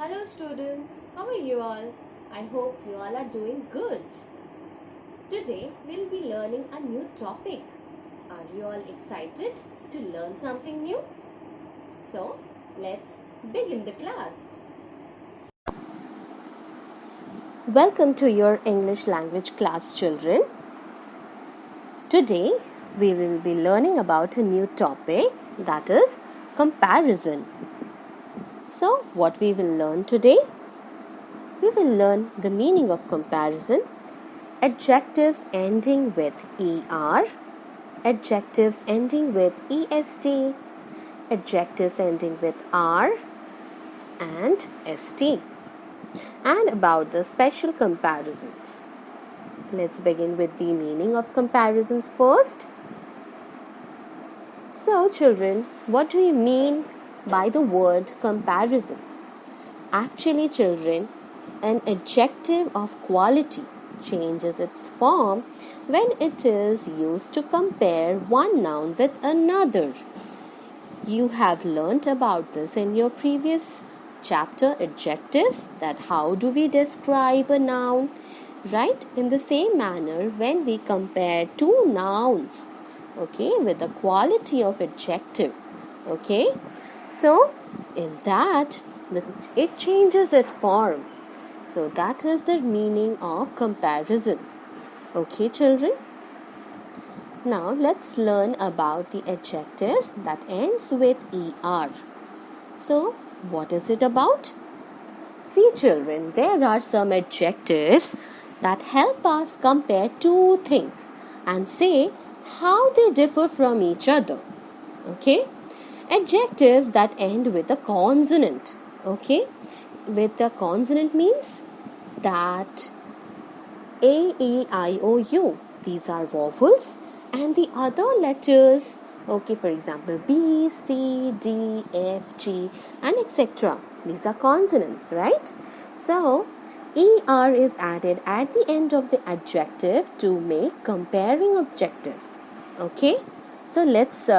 Hello students, how are you all? I hope you all are doing good. Today we'll be learning a new topic. Are you all excited to learn something new? So let's begin the class. Welcome to your English language class, children. Today we will be learning about a new topic, that is comparison. So what we will learn today? We will learn the meaning of comparison, adjectives ending with er, adjectives ending with est, adjectives ending with r and st, and about the special comparisons. Let's begin with the meaning of comparisons first. So children, what do you mean by the word comparisons? Actually children, an adjective of quality changes its form when it is used to compare one noun with another. You have learnt about this in your previous chapter, adjectives, that how do we describe a noun, right? In the same manner, when we compare two nouns, okay, with the quality of adjective, okay, so in that it changes its form. So that is the meaning of comparisons. Okay, children? Now let's learn about the adjectives that ends with er. So what is it about? See children, there are some adjectives that help us compare two things and say how they differ from each other. Okay? Adjectives that end with a consonant. Okay? With the consonant means that A, E, I, O, U. These are vowels, and the other letters, okay, for example, B, C, D, F, G, and etc. These are consonants, right? So, ER is added at the end of the adjective to make comparing adjectives. Okay? So, let's,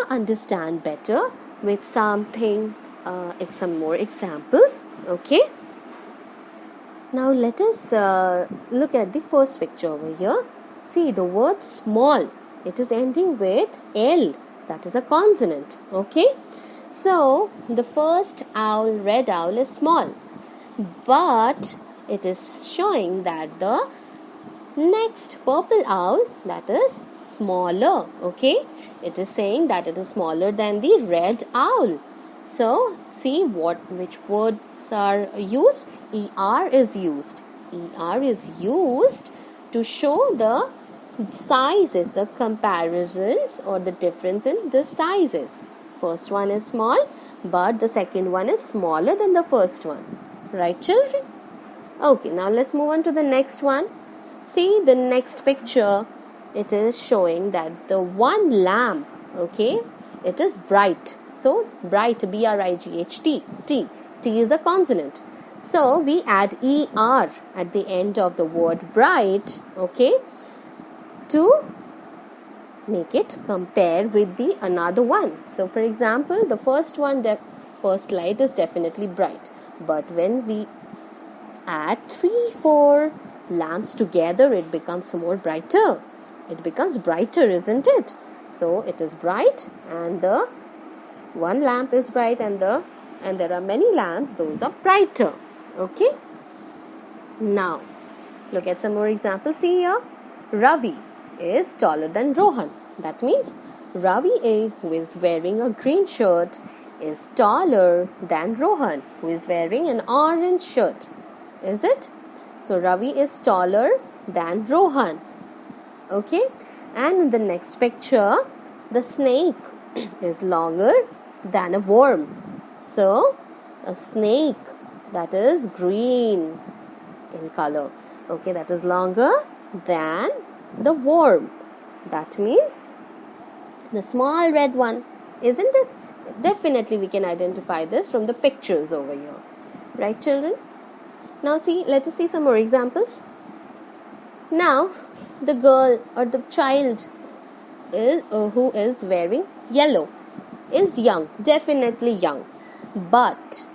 understand better with something, some more examples. Okay? Now let us look at the first picture over here. See the word small. It is ending with L. That is a consonant. Okay. So the first owl, red owl, is small. But it is showing that the next purple owl, that is smaller. Okay. It is saying that it is smaller than the red owl. So see which words are used. ER is used. ER is used to show the sizes, the comparisons or the difference in the sizes. First one is small, but the second one is smaller than the first one. Right, children? Okay, now let's move on to the next one. See the next picture. It is showing that the one lamp, okay, it is bright. So, bright, B-R-I-G-H-T. T is a consonant. So, we add ER at the end of the word bright, okay, to make it compare with the another one. So, for example, the first light is definitely bright. But when we add 3-4 lamps together, it becomes more brighter. It becomes brighter, isn't it? So, it is bright and the one lamp is bright and there are many lamps, those are brighter. Okay? Now, look at some more examples. See here. Ravi is taller than Rohan. That means Ravi A, who is wearing a green shirt, is taller than Rohan, who is wearing an orange shirt. Is it? So, Ravi is taller than Rohan. Okay? And in the next picture, the snake is longer than a worm. So, a snake that is green in color. Okay, that is longer than the worm. That means the small red one, isn't it? Definitely we can identify this from the pictures over here. Right, children? Now see, let us see some more examples. Now, the girl or the child is who is wearing yellow is young, definitely young. But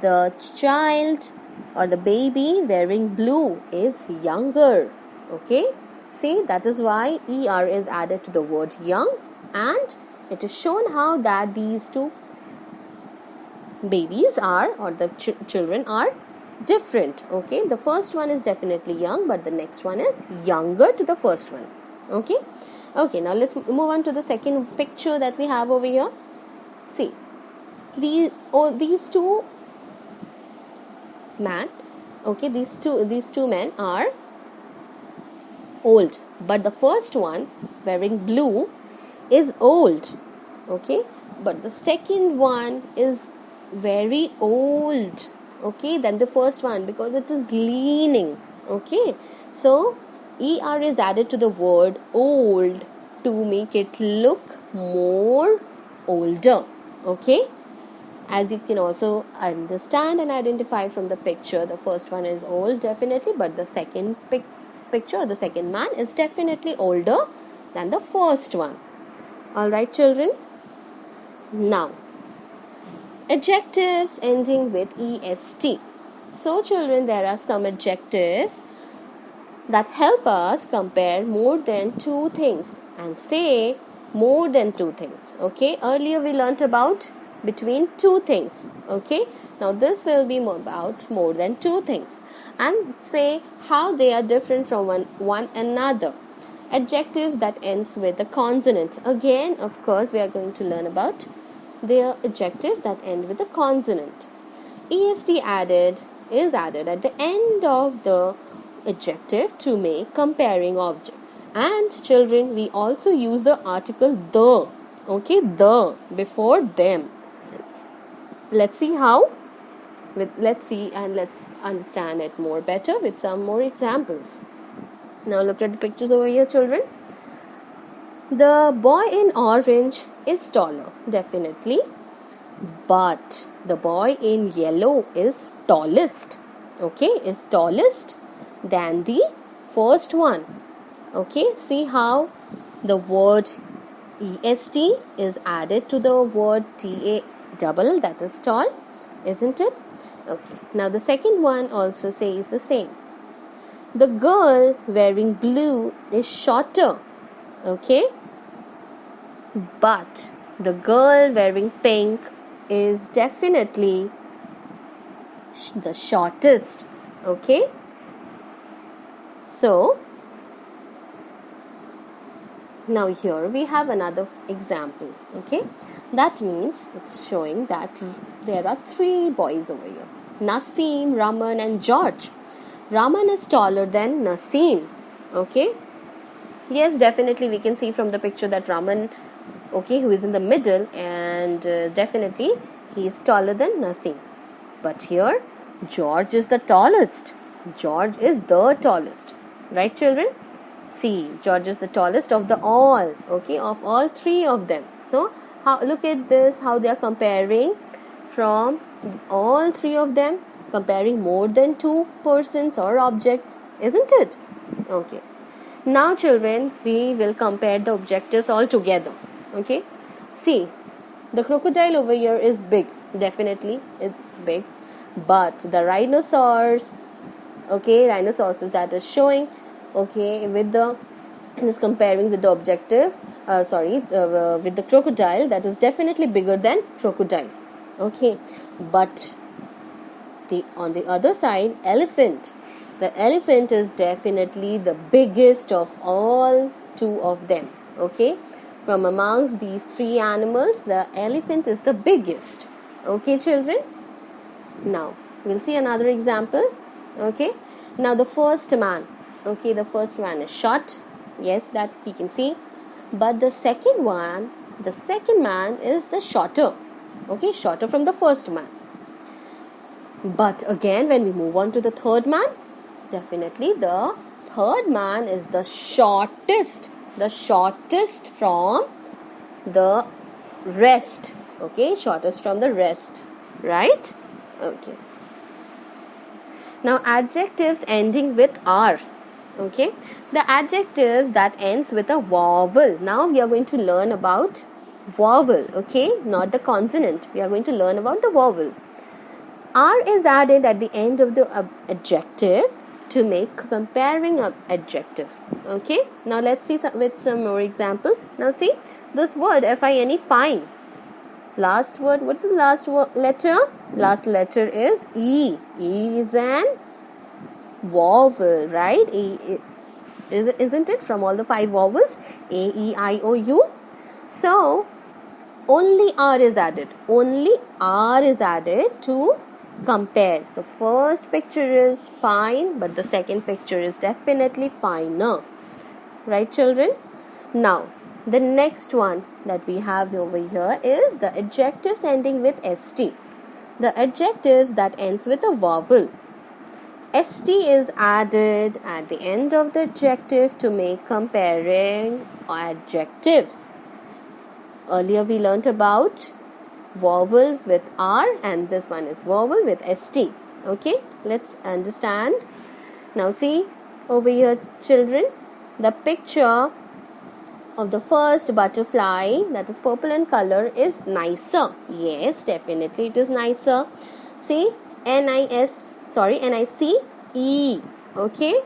The child or the baby wearing blue is younger. Okay, see, that is why er is added to the word young, and it is shown how that these two babies are, or the children are different. Okay, the first one is definitely young, but the next one is younger to the first one. Okay, now let's move on to the second picture that we have over here. See, these two men, okay, these two men are old, but the first one wearing blue is old. Okay, but the second one is very old, okay, than the first one, because it is leaning. Okay, so er is added to the word old to make it look more older. Okay, as you can also understand and identify from the picture, the first one is old definitely, but the second picture, the second man, is definitely older than the first one. Alright children, now adjectives ending with est. So children, there are some adjectives that help us compare more than two things and say more than two things. Okay, earlier we learnt about between two things. Okay, now this will be about more than two things and say how they are different from one another. Adjectives that ends with a consonant. Again, of course, we are going to learn about the adjectives that end with a consonant. est is added at the end of the adjective to make comparing objects. And children, we also use the article the. Okay, the before them. Let's see how. Let's see and let's understand it more better with some more examples. Now look at the pictures over here, children. The boy in orange is taller, definitely, but the boy in yellow is tallest. Okay, is tallest than the first one. Okay, see how the word est is added to the word ta double, that is tall, isn't it? Okay, now the second one also says the same. The girl wearing blue is shorter. Okay, but the girl wearing pink is definitely the shortest. Okay, so now here we have another example. Okay, that means it's showing that there are three boys over here: Naseem, Raman and George. Raman is taller than Naseem. Okay, yes, definitely we can see from the picture that Raman, okay, who is in the middle, and definitely he is taller than Naseem. But here George is the tallest. George is the tallest, right children? See, George is the tallest of the all, okay, of all three of them. So look at this, how they are comparing from all three of them, comparing more than two persons or objects, isn't it? Okay, now children, we will compare the objectives all together. Okay, see, the crocodile over here is big, definitely it's big, but the rhinoceros, okay, rhinoceros that is showing, okay, with the, it is comparing with the objective, with the crocodile, that is definitely bigger than crocodile. Okay, but on the other side, elephant, the elephant is definitely the biggest of all two of them. Okay, from amongst these three animals, the elephant is the biggest. Okay children, now we'll see another example. Okay, now the first man, okay, the first man is short, yes, that we can see, but the second man is the shorter. Okay, shorter from the first man. But again, when we move on to the third man, definitely the third man is the shortest from the rest. Okay, shortest from the rest, right? Okay, now adjectives ending with r. Okay, the adjectives that ends with a vowel. Now we are going to learn about vowel. Okay, not the consonant, we are going to learn about the vowel. R is added at the end of the adjective to make comparing adjectives. Okay, now let's see with some more examples. Now see this word fine, fine. Last word, what's the last letter? Last letter is E. E is an vowel, right? Isn't it, from all the 5 vowels? A, E, I, O, U. So only R is added. Only R is added to compare. The first picture is fine, but the second picture is definitely finer. Right, children? Now, the next one that we have over here is the adjectives ending with st. The adjectives that ends with a vowel. St is added at the end of the adjective to make comparing adjectives. Earlier we learnt about vowel with R, and this one is vowel with st. Okay, let's understand. Now see over here, children, the picture of the first butterfly that is purple in color is nicer. Yes, definitely it is nicer. See, N-I-C-E. Okay,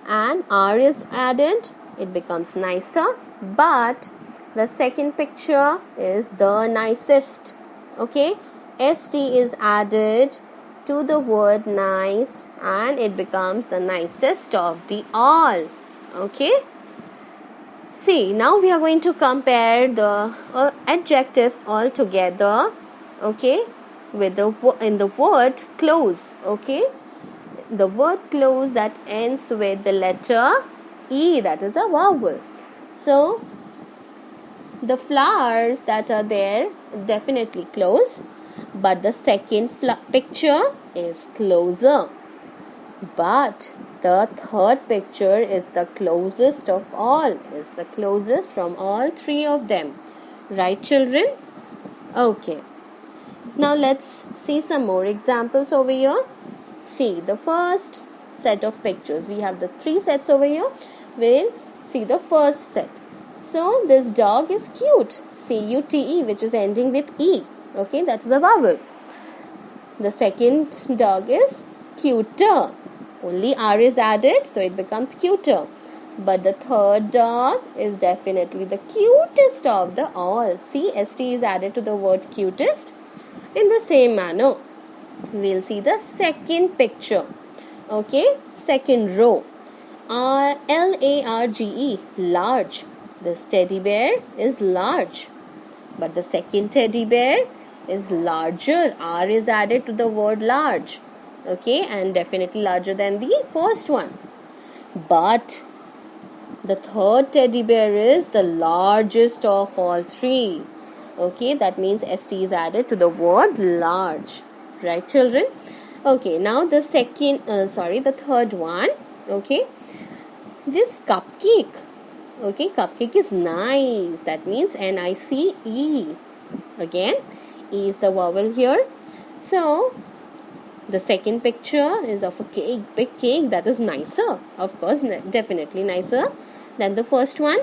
and R is added, it becomes nicer. But the second picture is the nicest. Okay, st is added to the word nice and it becomes the nicest of the all. Okay, see, now we are going to compare the adjectives all together. Okay, with in the word close. Okay, the word close that ends with the letter E, that is a vowel. So the flowers that are there definitely close, but the second picture is closer. But the third picture is the closest of all, is the closest from all 3 of them. Right, children? Okay. Now let's see some more examples over here. See the first set of pictures. We have the 3 sets over here. We'll see the first set. So this dog is cute. C-U-T-E, which is ending with E. Okay, that is a vowel. The second dog is cuter. Only R is added, so it becomes cuter. But the third dog is definitely the cutest of the all. See, st is added to the word cutest. In the same manner, we'll see the second picture. Okay, second row. L-A-R-G-E, large. This teddy bear is large. But the second teddy bear is larger. R is added to the word large. Okay, and definitely larger than the first one. But the third teddy bear is the largest of all 3. Okay, that means st is added to the word large. Right, children? Okay, now the third one. Okay, this cupcake. Okay, cupcake is nice. That means N-I-C-E. Again, E is the vowel here. So the second picture is of a cake, big cake, that is nicer. Of course, definitely nicer than the first one.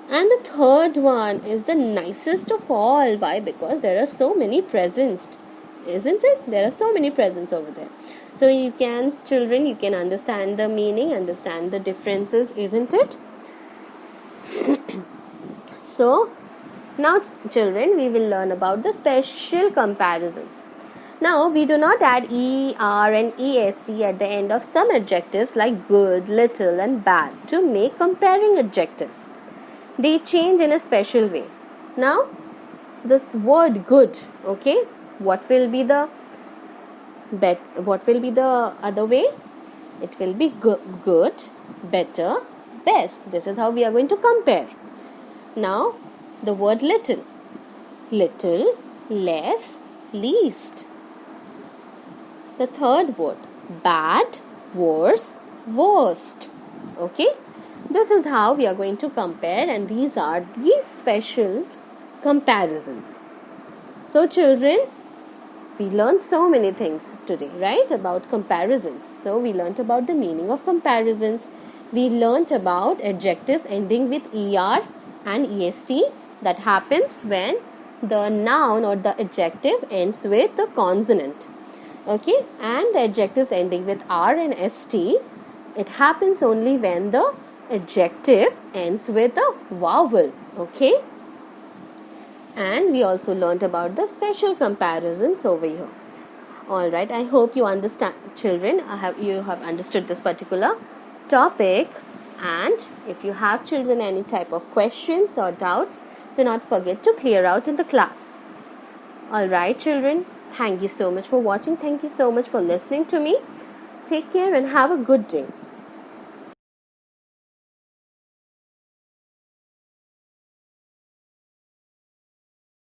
And the third one is the nicest of all. Why? Because there are so many presents. Isn't it? There are so many presents over there. So children, you can understand the meaning, understand the differences, isn't it? So, now children, we will learn about the special comparisons. Now, we do not add E, R and EST at the end of some adjectives like good, little and bad to make comparing adjectives. They change in a special way. Now, this word good, okay, what will be the other way? It will be good, better, best. This is how we are going to compare. Now, the word little, less, least. The third word, bad, worse, worst. Okay, this is how we are going to compare, and these are the special comparisons. So children, we learned so many things today, right, about comparisons. So we learned about the meaning of comparisons. We learned about adjectives ending with ER and EST that happens when the noun or the adjective ends with the consonant. Okay, and the adjectives ending with R and ST, it happens only when the adjective ends with a vowel. Okay, and we also learnt about the special comparisons over here. Alright, I hope you understand, children. You have understood this particular topic, and if you have, children, any type of questions or doubts, do not forget to clear out in the class. Alright, children, thank you so much for watching. Thank you so much for listening to me. Take care and have a good day.